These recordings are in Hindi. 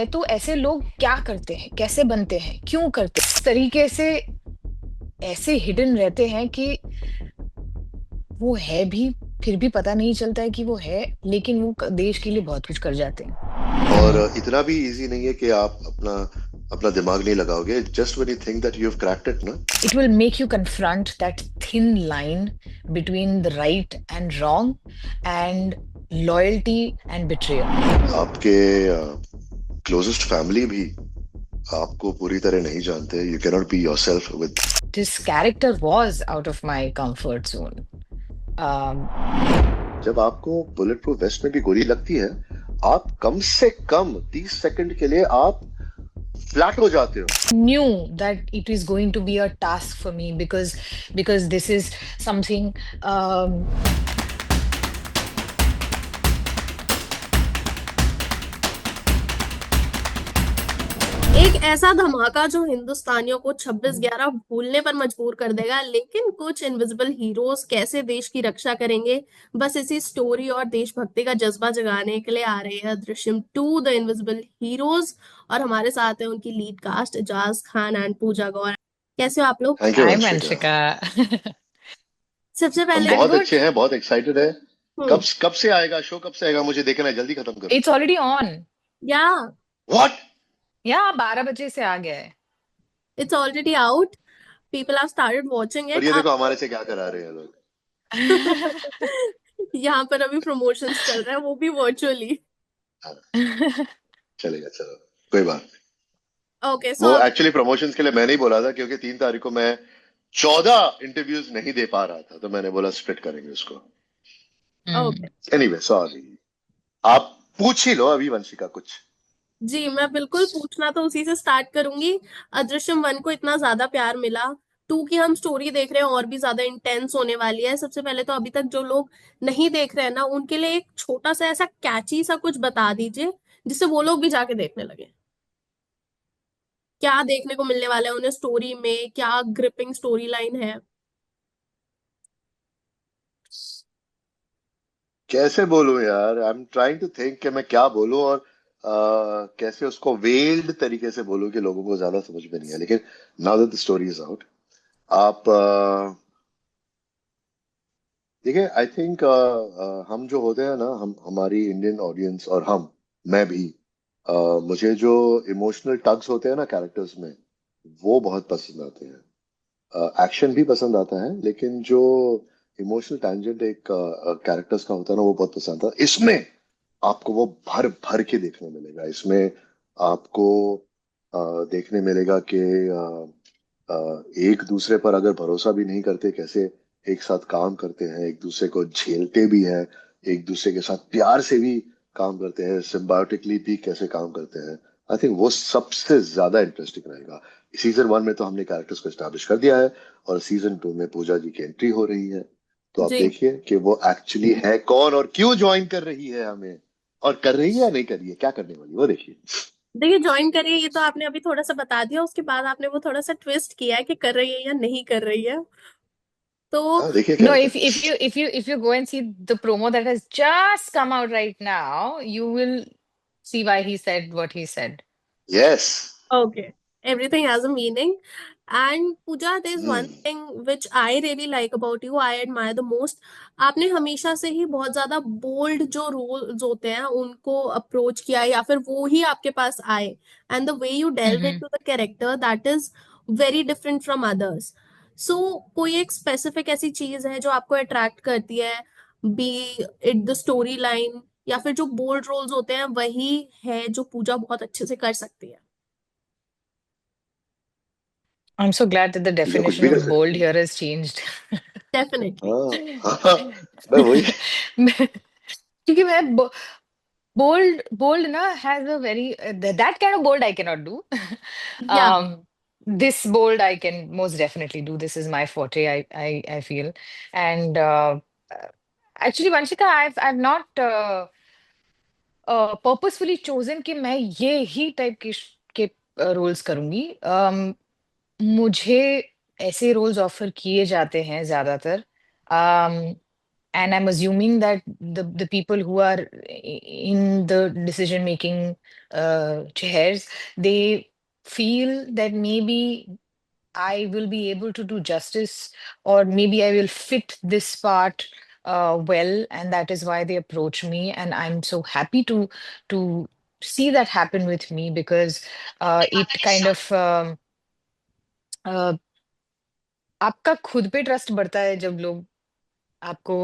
है तो ऐसे लोग क्या करते हैं, कैसे बनते हैं, क्यों करते हैं, इस तरीके से ऐसे हिडन रहते हैं कि वो है भी, फिर भी पता नहीं चलता है कि वो है, लेकिन वो देश के लिए बहुत कुछ कर जाते हैं। और इतना भी इजी नहीं है कि आप अपना अपना दिमाग नहीं लगाओगे just when you think that you have cracked it ना। It will make you confront that thin line between the right and wrong and loyalty and betrayal. आपके क्लोजेस्ट फैमिली भी आपको पूरी तरह नहीं जानते। You can not be yourself with. This character was out of my comfort zone. Um, जब आपको बुलेट प्रूफ वेस्ट में भी गोली लगती है, आप कम से कम 30 सेकंड के लिए आप फ्लैट हो जाते हो। knew that it is going to be a task for me because this is something. एक ऐसा धमाका जो हिंदुस्तानियों को 26/11 भूलने पर मजबूर कर देगा, लेकिन कुछ इनविजिबल हीरोज कैसे देश की रक्षा करेंगे, बस इसी स्टोरी और देशभक्ति का जज्बा जगाने के लिए आ रहे हैं दृश्यम 2 द इनविजिबल हीरोज। और हमारे साथ है उनकी lead cast Ejaz Khan and Pooja Gaur. कैसे हो आप लोग? Thank you Hi, Vanshika. Manshika. सबसे हम पहले I'm बहुत good. अच्छे हैं, बहुत एक्साइटेड है। कब हम्म कब से आएगा शो, कब से आएगा? मुझे देखना है, जल्दी खत्म करो। It's already on. या व्हाट? Yeah, 12 बजे से आ गया है. It's already out, people have started watching और इट। ये देखो आपको हमारे से क्या करा रहे हैं लोग। यहाँ पर अभी प्रमोशंस चल रहा है, वो भी वर्चुअली। हाँ, चलेगा, चलो, कोई बात नहीं। ओके सो वो आप एक्चुअली प्रमोशंस के लिए मैं नहीं बोला था, क्योंकि 3 तारीख को मैं 14 इंटरव्यूज नहीं दे पा रहा था, तो मैंने बोला स्प्लिट करेंगे उसको। Hmm. ओके। Anyway sorry. आप पूछ ही लो अभी वंशिका कुछ। जी मैं बिल्कुल पूछना तो उसी से स्टार्ट करूंगी। अदृश्यम 1 को इतना ज्यादा प्यार मिला, 2 की हम स्टोरी देख रहे हैं और भी ज्यादा इंटेंस होने वाली है। सबसे पहले तो अभी तक जो लोग नहीं देख रहे हैं ना, उनके लिए एक छोटा सा ऐसा कैची सा कुछ बता दीजिए जिससे वो लोग भी जाके देखने लगे। क्या देखने को मिलने वाला है उन्हें स्टोरी में, क्या ग्रिपिंग स्टोरी लाइन है? कैसे बोलूं यार, I am trying to think कि मैं क्या बोलूं और कैसे उसको वेल्ड तरीके से बोलूं कि लोगों को ज्यादा समझ में नहीं है, लेकिन now that the story is out. आप देखिए, आई थिंक हम जो होते हैं ना, हम हमारी इंडियन ऑडियंस और मैं भी, मुझे जो इमोशनल टग्स होते हैं ना कैरेक्टर्स में, वो बहुत पसंद आते हैं। एक्शन भी पसंद आता है, लेकिन जो इमोशनल टैंजेंट एक कैरेक्टर्स का होता है ना, वो बहुत पसंद आता है। इसमें आपको वो भर भर के देखने मिलेगा। इसमें आपको देखने मिलेगा कि एक दूसरे पर अगर भरोसा भी नहीं करते, कैसे एक साथ काम करते हैं, एक दूसरे को झेलते भी हैं, एक दूसरे के साथ प्यार से भी काम करते हैं, सिम्बायोटिकली भी कैसे काम करते हैं। आई थिंक वो सबसे ज्यादा इंटरेस्टिंग रहेगा। सीजन 1 में तो हमने कैरेक्टर्स को एस्टैब्लिश कर दिया है, और सीजन 2 में पूजा जी की एंट्री हो रही है। तो आप जी देखिए कि वो एक्चुअली है कौन और क्यों ज्वाइन कर रही है हमें, और कर रही है या नहीं कर रही है, क्या करने वाली है, वो देखिए। देखिए, ज्वाइन करिए ये तो आपने अभी थोड़ा सा बता दिया, उसके बाद आपने वो थोड़ा सा ट्विस्ट किया है कि कर रही है या नहीं कर रही है। तो हाँ, देखिए क्या No, होता if you go and see the promo that has just come out right now, you will see why he said what he said. है। Yes. Okay, everything has a meaning. And Pooja, there is one hmm. Thing which I really like about you, I admire the most. आपने हमेशा से ही बहुत ज्यादा बोल्ड जो रोल्स होते हैं उनको अप्रोच किया, या फिर वो ही आपके पास आए। And the way you delve Mm-hmm. Into the character, that is very different from others. So कोई एक स्पेसिफिक ऐसी चीज है जो आपको अट्रैक्ट करती है, B it the story line, या फिर जो बोल्ड रोल्स होते हैं वही है जो पूजा बहुत अच्छे से कर सकती है? I'm so glad that the पूजा कुछ definition भी कर of bold सकती है। here has changed. डेफिनेटली। हाँ हाँ, मैं वही। क्योंकि मैं bold na has a very that kind of bold I cannot do. या um this bold I can most definitely do. This is my forte. I feel. And actually, Vanshika, I've not purposefully chosen कि मैं ये ही टाइप के रोल्स करूंगी. मुझे ऐसे रोल्स ऑफर किए जाते हैं ज्यादातर. and I'm assuming that the people who are in the decision making chairs, they feel that maybe I will be able to do justice, or maybe I will fit this part well, and that is why they approach me. And I'm so happy to see that happen with me, because it kind of uh, आपका खुद पे ट्रस्ट बढ़ता है जब लोग आपको,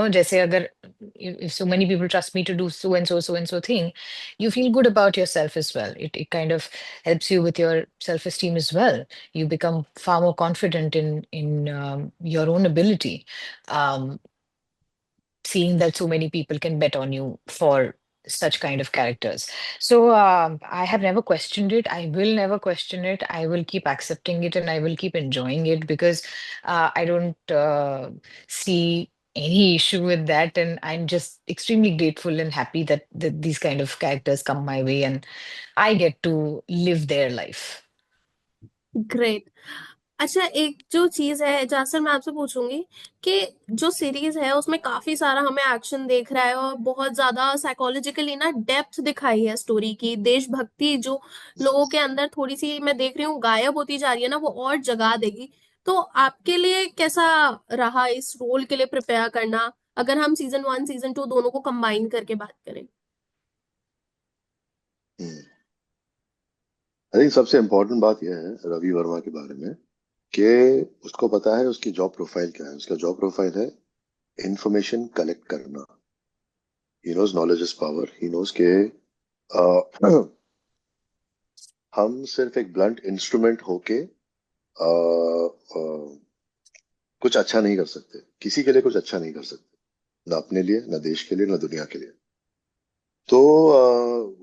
जैसे अगर if so many people trust me to do so and so thing, you feel good about yourself as well. It kind of helps you with your self-esteem as well. You become far more confident in your own ability. Um, Seeing that so many people can bet on you for such kind of characters. So I have never questioned it. I will never question it. I will keep accepting it and I will keep enjoying it, because I don't see any issue with that. And I'm just extremely grateful and happy that these kind of characters come my way and I get to live their life. Great. अच्छा, एक जो चीज है जासर, मैं आपसे पूछूंगी कि जो सीरीज है उसमें काफी सारा हमें एक्शन देख रहा है और बहुत ज्यादा साइकोलॉजिकली ना डेप्थ दिखाई है स्टोरी की, देशभक्ति जो लोगों के अंदर थोड़ी सी मैं देख रही हूँ गायब होती जा रही है ना, वो और जगा देगी। तो आपके लिए कैसा रहा इस रोल के लिए प्रिपेयर करना, अगर हम सीजन 1 सीजन 2 दोनों को कंबाइन करके बात करें? आई थिंक सबसे इम्पोर्टेंट बात यह है रवि वर्मा के बारे में कि उसको पता है उसकी जॉब प्रोफाइल क्या है। उसका जॉब प्रोफाइल है इंफॉर्मेशन कलेक्ट करना। He knows knowledge is power. He knows के हम सिर्फ एक ब्लंट इंस्ट्रूमेंट होके कुछ अच्छा नहीं कर सकते, किसी के लिए कुछ अच्छा नहीं कर सकते, ना अपने लिए, ना देश के लिए, ना दुनिया के लिए। तो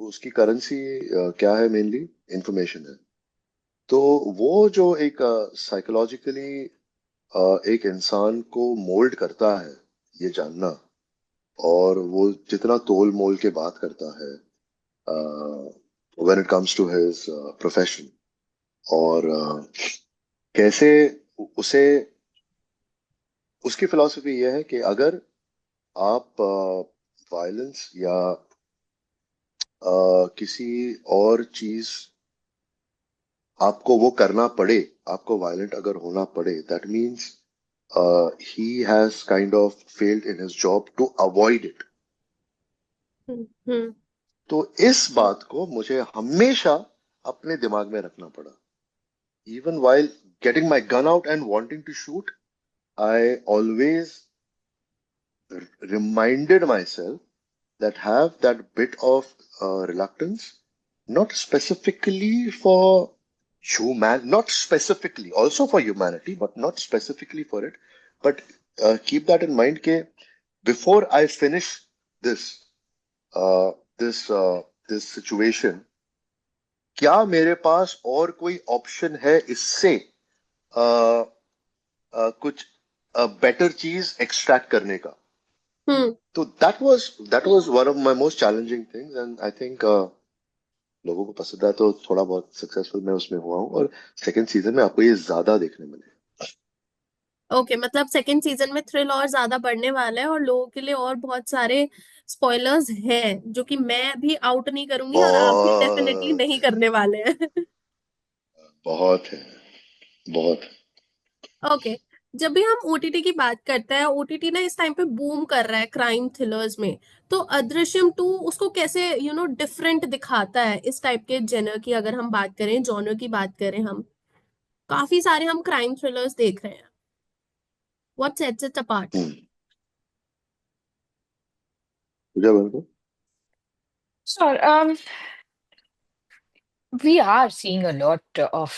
उसकी करेंसी क्या है? मेनली इंफॉर्मेशन है। तो वो जो एक साइकोलॉजिकली एक इंसान को मोल्ड करता है, ये जानना, और वो जितना तोल मोल के बात करता है when it comes to his profession, और कैसे उसे, उसकी फिलॉसफी ये है कि अगर आप वायलेंस या किसी और चीज आपको वो करना पड़े, आपको वायलेंट अगर होना पड़े, that means he has kind of failed in his job to avoid it. हम्म। तो इस बात को मुझे हमेशा अपने दिमाग में रखना पड़ा। Even while getting my gun out and wanting to shoot, I always reminded myself that have that bit of reluctance, not specifically for not specifically, also for humanity, but not specifically for it. But keep that in mind ke before I finish this uh, this situation, क्या मेरे पास और कोई ऑप्शन है इससे कुछ बेटर चीज एक्सट्रैक्ट करने का? तो that was one of my most challenging things, and I think लोगों को पसंद आया तो थोड़ा बहुत सक्सेसफुल मैं उसमें हुआ हूँ, और सेकंड सीजन में आपको ये ज्यादा देखने मिले। ओके, मतलब सेकंड सीजन में थ्रिल और ज्यादा बढ़ने वाला है और लोगों के लिए और बहुत सारे स्पॉयलर्स हैं जो कि मैं भी आउट नहीं करूंगी और आप भी डेफिनेटली बहुत नहीं करने वाले हैं। बहुत है, बहुत। ओके। जब भी हम ओटीटी की बात करते हैं, ओटीटी ना इस टाइम पे बूम कर रहा है क्राइम थ्रिलर्स में। तो अदृश्यम 2 उसको कैसे डिफरेंट दिखाता है इस टाइप के जेनर की, अगर हम बात करें, जॉनर की बात करें, हम काफी सारे हम क्राइम थ्रिलर्स देख रहे हैं। What sets it apart? Pooja बहन Sure. We are seeing a lot of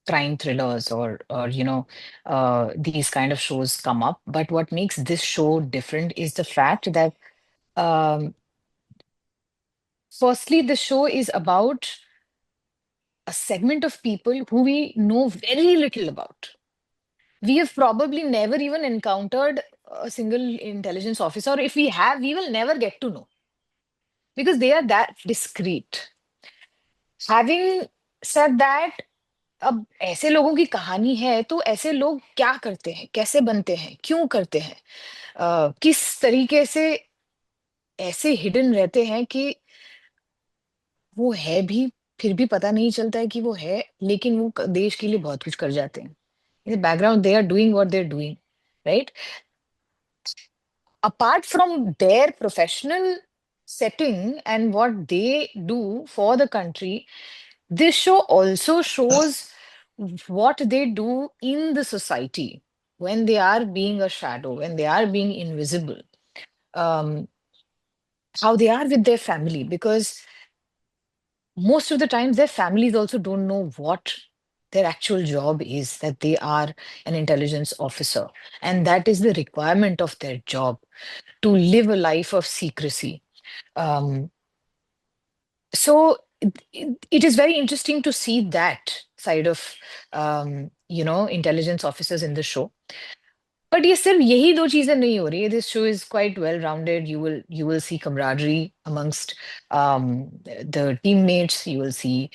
crime thrillers, or these kind of shows come up. But what makes this show different is the fact that um, firstly, the show is about a segment of people who we know very little about. We have probably never even encountered a single intelligence officer, or if we have, we will never get to know, because they are that discreet. Having said that, अब ऐसे लोगों की कहानी है तो ऐसे लोग क्या करते हैं, कैसे बनते हैं, क्यों करते हैं, किस तरीके से ऐसे हिडन रहते हैं कि वो है भी, फिर भी पता नहीं चलता है कि वो है, लेकिन वो देश के लिए बहुत कुछ कर जाते हैं। In the background they are doing what they are doing, right? Apart from their professional setting and what they do for the country, this show also shows what they do in the society when they are being a shadow, when they are being invisible, um, how they are with their family. Because most of the times, their families also don't know what their actual job is, that they are an intelligence officer. And that is the requirement of their job, to live a life of secrecy. Um, so it is very interesting to see that side of intelligence officers in the show. But ये सिर्फ यही दो चीजें नहीं हो रही है. This show is quite well rounded. You will see camaraderie amongst the teammates. You will see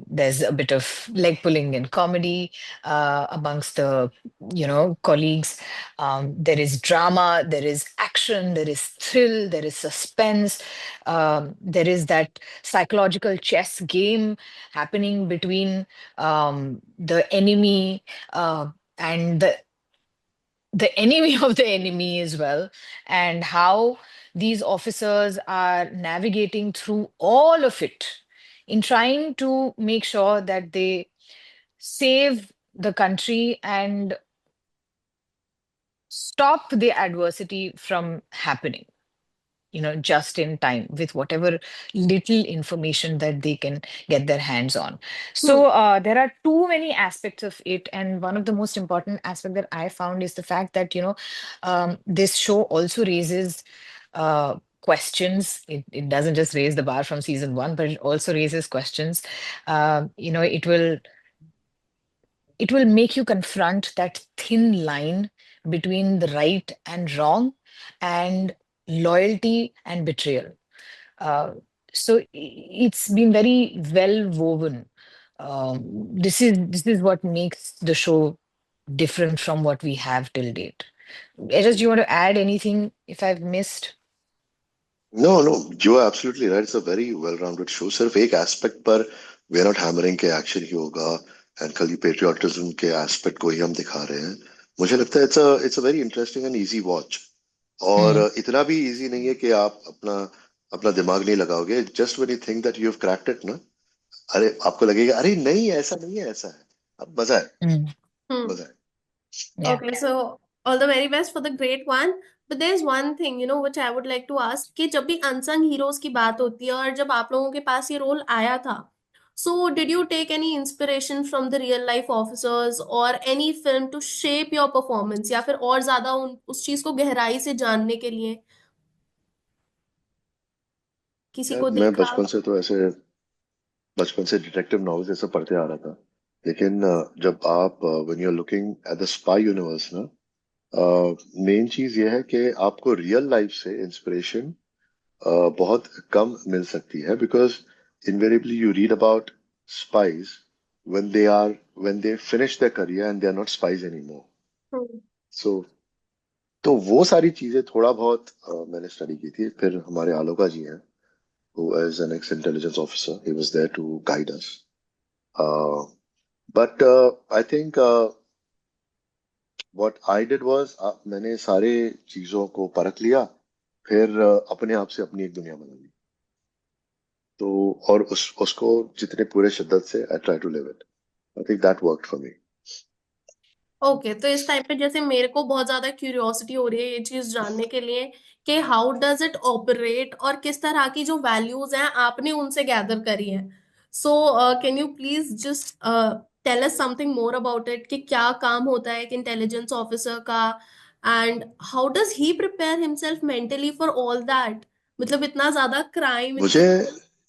there's a bit of leg pulling and comedy amongst the colleagues. There is drama, there is action, there is thrill, there is suspense. There is that psychological chess game happening between the enemy and the enemy of the enemy as well, and how these officers are navigating through all of it in trying to make sure that they save the country and stop the adversity from happening, just in time with whatever little information that they can get their hands on. Hmm. So there are too many aspects of it, and one of the most important aspect that I found is the fact that this show also raises questions. It doesn't just raise the bar from season one, but it also raises questions. It will make you confront that thin line between the right and wrong, and loyalty and betrayal. Uh, it's been very well woven. This is what makes the show different from what we have till date. Ejas, do you want to add anything if I've missed? No, no, you are absolutely right. It's a very well-rounded show. सिर्फ एक एस्पेक्ट पर वे आर नॉट हैमरिंग के एक्शन ही होगा एंड खाली पेट्रियोटिज्म के एस्पेक्ट को ही हम दिखा रहे हैं. मुझे लगता है it's a very interesting and easy watch. और Hmm. इतना भी इजी नहीं है कि आप अपना अपना दिमाग नहीं लगाओगे. Just when you think that you have cracked it ना, अरे आपको लगेगा अरे नहीं ऐसा नहीं है, ऐसा है. अब मजा है, Hmm. Hmm. मजा है. Yeah. Okay, so all the very best for the great one. But there's one thing, which I would like to ask कि जब भी अनसंग हीरोज की बात होती है और जब आप लोगों के पास ये रोल आया था, so did you take any inspiration from the real life officers or any film to shape your performance या फिर और ज्यादा उस चीज को गहराई से जानने के लिए किसी यार को मैं देखा? बचपन से डिटेक्टिव नॉवेल्स ऐसे पढ़ते आ रहा था. लेकिन जब आप when you are looking at the spy universe ना, मेन चीज ये है कि आपको रियल लाइफ से इंस्पिरेशन बहुत कम मिल सकती है. Because invariably you read about spies when they are when they finish their career and they are not spies anymore. Hmm. So तो वो सारी चीजें थोड़ा बहुत मैंने स्टडी की थी. फिर हमारे आलोका जी हैं, who is an ex-intelligence officer. He was there to guide us. But I think what I did was मैंने सारे चीजों को परख लिया. फिर अपने आप से अपनी एक दुनिया बना ली. तो और उसको जितने पूरे शिद्दत से I try to live it. I think that worked for me. Okay, तो इस टाइम पे जैसे मेरे को बहुत ज्यादा क्यूरियोसिटी हो रही है ये चीज जानने के लिए कि हाउ डज इट ऑपरेट और किस तरह की जो वैल्यूज हैं आपने उनसे गैदर करी हैं. So can you please just tell us something more about it कि क्या काम होता है एक इंटेलिजेंस ऑफिसर का and how does he prepare himself mentally for all that. मतलब इतना ज्यादा क्राइम, मुझे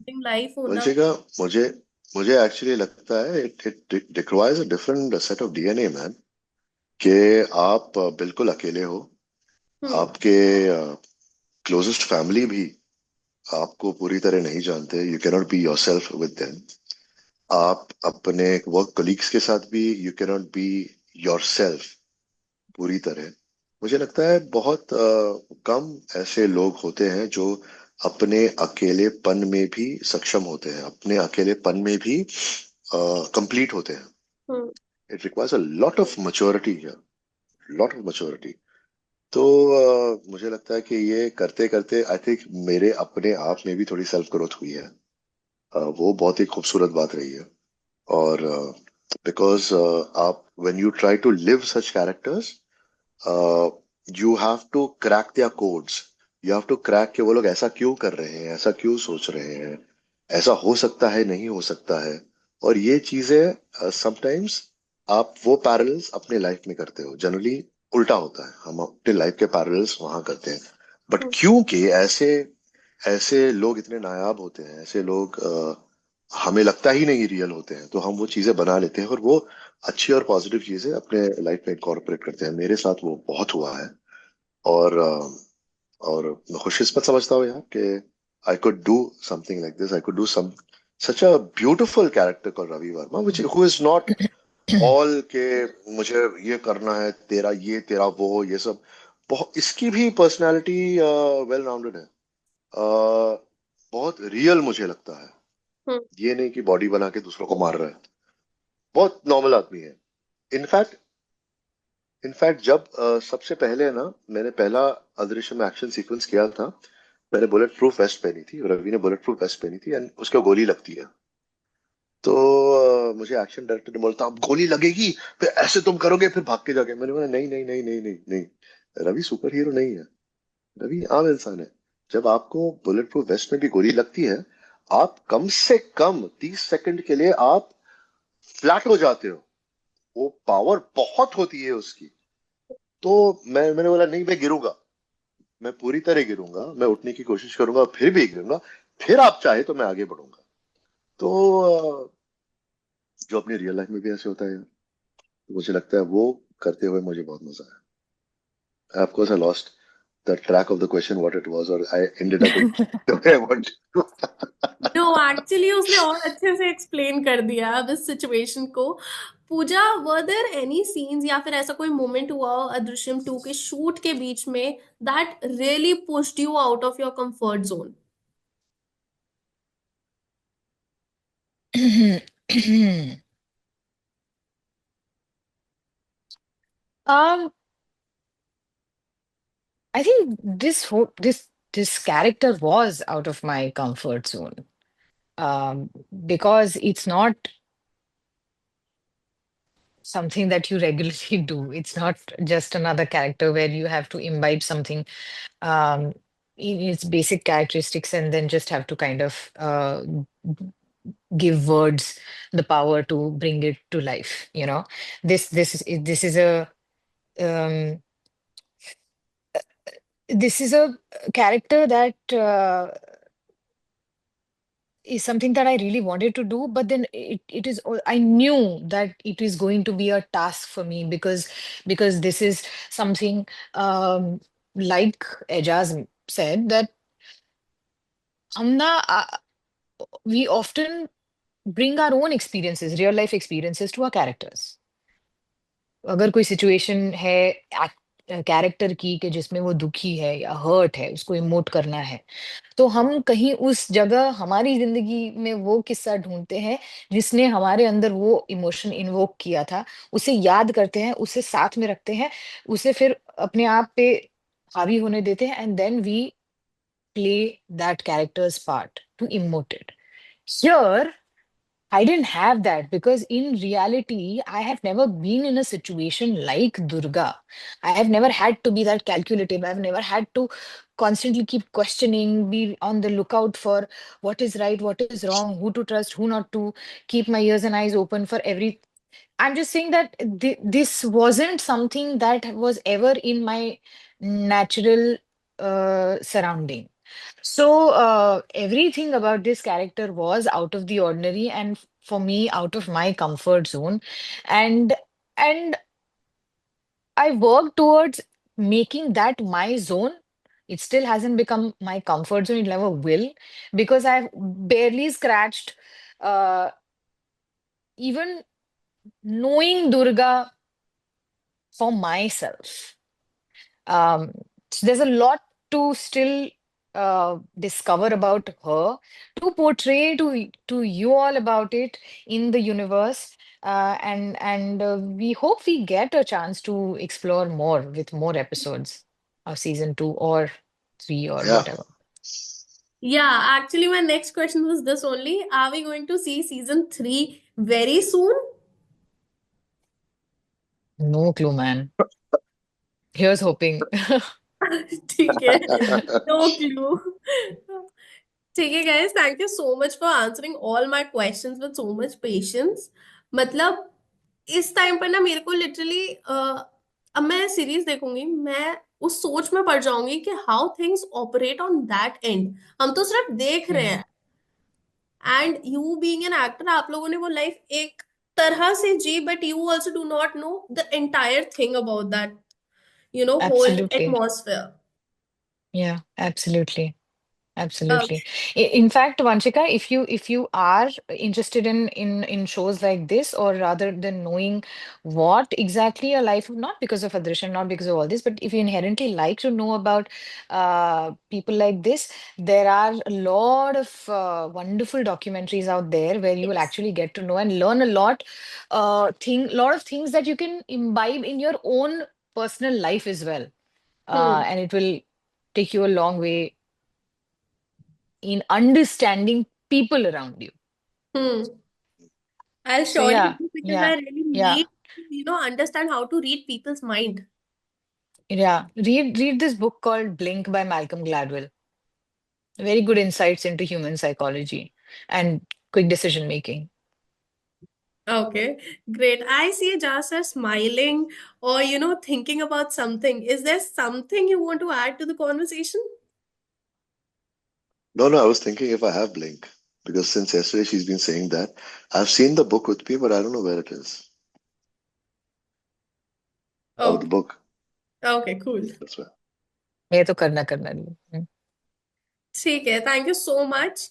इतनी लाइफ होना. मुझेगा मुझे मुझे एक्चुअली लगता है it it requires a different set of DNA man. कि आप बिल्कुल अकेले हो. हम्म. आपके क्लोजेस्ट फैमिली भी आपको पूरी तरह नहीं जानते. You can not be your self with them. आप अपने वर्क कलीग्स के साथ भी you can not be your self पूरी तरह। मुझे लगता है बहुत कम ऐसे लोग होते हैं जो अपने अकेलेपन में भी सक्षम होते हैं, अपने अकेलेपन में भी कंप्लीट होते हैं। Hmm. It requires a lot of maturity, lot of maturity. तो मुझे लगता है कि ये करते करते आई थिंक मेरे अपने आप में भी थोड़ी सेल्फ ग्रोथ हुई है। वो बहुत ही खूबसूरत बात रही है। और बिकॉज आप when you try to live such characters, you have to crack their codes. You have to crack कि वो लोग ऐसा क्यों कर रहे हैं, ऐसा क्यों सोच रहे हैं, ऐसा हो सकता है, नहीं हो सकता है। और ये चीजें समटाइम्स आप वो पैरेलल्स अपने लाइफ में करते हो। जनरली उल्टा होता है, हम अपने लाइफ के पैरेलल्स वहां करते हैं। बट हम्म। क्योंकि ऐसे ऐसे लोग इतने नायाब होते हैं, ऐसे लोग हमें लगता ही नहीं रियल होते हैं, तो हम वो चीजें बना लेते हैं और वो अच्छी और पॉजिटिव चीजें अपने लाइफ में इनकॉर्पोरेट करते हैं। मेरे साथ वो बहुत हुआ है। और और मैं खुशकिस्मत समझता हूँ यार कि I could do something like this. I could do some such a beautiful character call Ravi Varma, which who is not all के मुझे ये करना है, तेरा ये तेरा वो ये सब। बहुत इसकी भी पर्सनालिटी वेल राउंडेड है। बहुत रियल मुझे लगता है। हम्म। ये नहीं कि बॉडी बना के दूसरों को मार रहा है। बहुत नॉर्मल आदमी है। इनफैक्ट इनफैक्ट जब सबसे पहले ना मैंने पहला अदृश्य में एक्शन सीक्वेंस किया था, मैंने बुलेट प्रूफ वेस्ट पहनी थी, रवि ने बुलेट प्रूफ वेस्ट पहनी थी, एंड उसको गोली लगती है। तो मुझे एक्शन डायरेक्टर ने बोलता अब गोली लगेगी, फिर ऐसे तुम करोगे, फिर भाग के जाके। मैंने बोला नहीं नहीं नहीं नहीं नहीं नहीं, रवि सुपर हीरो नहीं है, रवि आम इंसान है। जब आपको बुलेट प्रूफ वेस्ट में भी गोली लगती है, आप कम से कम 30 सेकंड के लिए आप फ्लैट हो जाते हो। वो पावर बहुत होती है उसकी। तो मैंने बोला नहीं, मैं गिरूंगा, मैं पूरी तरह गिरूंगा, मैं उठने की कोशिश करूंगा, फिर भी गिरूंगा, फिर आप चाहे तो मैं आगे बढ़ूंगा। तो जो अपनी रियल लाइफ में भी ऐसे होता है यार, तो मुझे लगता है वो करते हुए मुझे बहुत मजा आया। Of course I lost the track of the question what it was, और I ended up with the way I want. No, actually उसने और अच्छे से एक्सप्लेन कर दिया अब इस सिचुएशन को। पूजा, वर देयर एनी सीन्स या फिर ऐसा कोई मोमेंट हुआ हो अदृश्यम 2 के शूट के बीच में that really pushed you out of your comfort zone? um I think this character was out of my comfort zone, um, because it's not something that you regularly do. It's not just another character where you have to imbibe something um, in its basic characteristics and then just have to kind of give words the power to bring it to life. This is a um, this is a character that is something that I really wanted to do, but then I knew that it is going to be a task for me because this is something, like Ejaz said, that Hamna, we often bring our own experiences, real life experiences to our characters. अगर कोई सिचुएशन है कैरेक्टर की कि जिसमें वो दुखी है या हर्ट है, उसको इमोट करना है, तो हम कहीं उस जगह हमारी जिंदगी में वो किस्सा ढूंढते हैं जिसने हमारे अंदर वो इमोशन इन्वोक किया था, उसे याद करते हैं, उसे साथ में रखते हैं, उसे फिर अपने आप पे हावी होने देते हैं, and then we play that characters part to emote it. Here I didn't have that because in reality, I have never been in a situation like Durga. I have never had to be that calculative. I've never had to constantly keep questioning, be on the lookout for what is right, what is wrong, who to trust, who not to, keep my ears and eyes open for every. I'm just saying that this wasn't something that was ever in my natural surrounding. So everything about this character was out of the ordinary and for me out of my comfort zone. And and I worked towards making that my zone. It still hasn't become my comfort zone. It never will because I've barely scratched uh, even knowing Durga for myself, so there's a lot to still discover about her, to portray to you all about it in the universe. And we hope we get a chance to explore more with more episodes of season 2 or 3 or Yeah. whatever. Yeah, actually, my next question was this only. Are we going to see season 3 very soon? No clue, man. Here's hoping. ठीक है, no clue. ठीक है guys, thank you so much for answering all my questions with so much patience. मतलब इस टाइम पर ना मेरे को लिटरली अब मैं सीरीज देखूंगी, मैं उस सोच में पड़ जाऊंगी कि how things operate on that end. हम तो सिर्फ देख रहे Hmm. हैं, and you being an actor आप लोगों ने वो लाइफ एक तरह से जी, but you also do not know the entire thing about that, whole Absolutely. Atmosphere. Yeah, absolutely. Absolutely. In fact, Vanchika, if you are interested in shows like this, or rather than knowing what exactly a life, not because of Adrishan, not because of all this, but if you inherently like to know about people like this, there are a lot of wonderful documentaries out there where you will Yes. actually get to know and learn a lot of things that you can imbibe in your own personal life as well. Hmm. And it will take you a long way in understanding people around you. Hmm. I'll So surely yeah, do because I yeah, really yeah, need to, understand how to read people's mind. yeah. Read this book called Blink by Malcolm Gladwell. Very good insights into human psychology and quick decision making. Okay, great. I see Jasa smiling or, thinking about something. Is there something you want to add to the conversation? No, no, I was thinking if I have Blink, because since yesterday she's been saying that. I've seen the book with me, but I don't know where it is. Oh, the Okay, book. okay, cool. That's why. ये तो करना नहीं। ठीक है, thank you so much,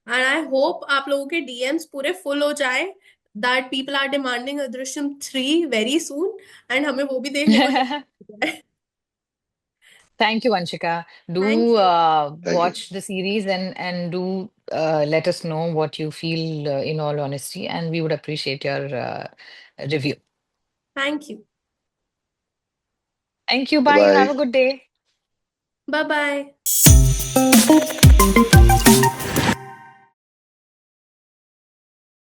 and I hope आप लोगों के डीएम्स पूरे फुल हो जाए, that people are demanding Adrishyam 3 very soon, and हमें वो भी देखने को जाए। Thank you, Vanshika. Thank Do you. Thank you. watch the series and do let us know what you feel in all honesty, and we would appreciate your review. Thank you. Thank you. Bye Bye. Have a bye. good day. Bye bye.